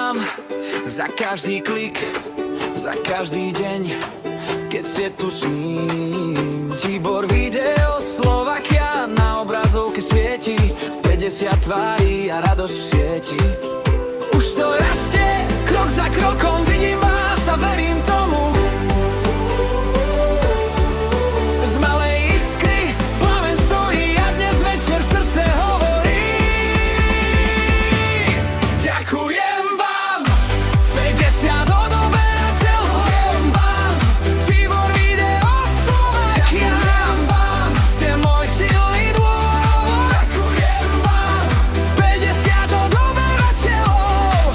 vám za každý klik, za každý deň, keď ste tu s ním. Tibor Video Slovakia, na obrazovke svieti 50 tvári a radosť v sieti. Už to rastie, krok za krokom vidím vás a verím tomu. Z malej iskry plamen stojí a dnes večer srdce hovorí. Ďakujem vám, 50 odoberateľov vám, Tibor Video Slovakia. Ďakujem vám, ste môj silný dôvod. Ďakujem vám, 50 odoberateľov.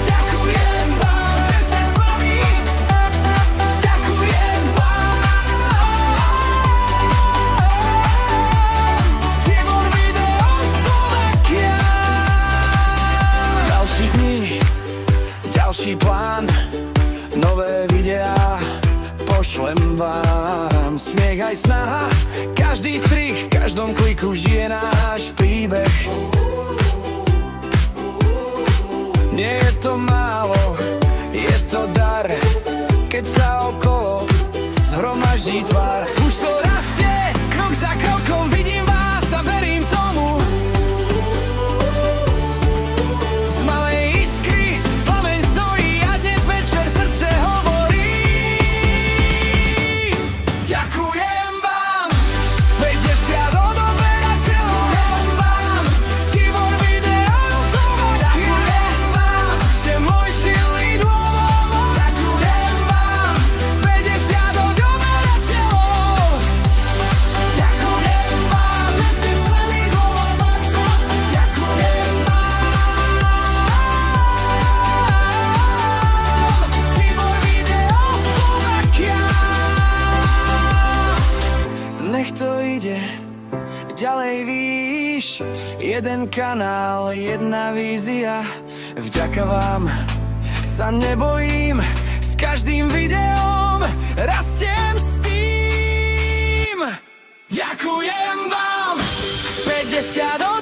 Ďakujem vám, že ste s nami. Ďakujem vám, Tibor Video Slovakia. Ďalší dni, ďalší plán, nové videá pošlem vám. Smiech aj snaha, každý strih, v každom kliku žije náš príbeh. Nie je to málo, je to dar, keď sa okolo zhromaždí tvár. Už to rastie, krok za krokom vidím vás a verím tomu. Z malej iskry plameň stojí a dnes večer srdce hovorí. Ďakujem vám, 50 odoberateľov vám, Tibor Video Slovakia. Ďakujem vám, ste môj silný dôvod. Ďakujem vám, 50 odoberateľov. Ďakujem vám, že ste silný dôvod. Ďakujem vám, Tibor Video Slovakia. Nech to ide ďalej výš, jeden kanál, jedna vízia. Vďaka vám sa nebojím, s každým videom rastiem s tým. Ďakujem vám, 50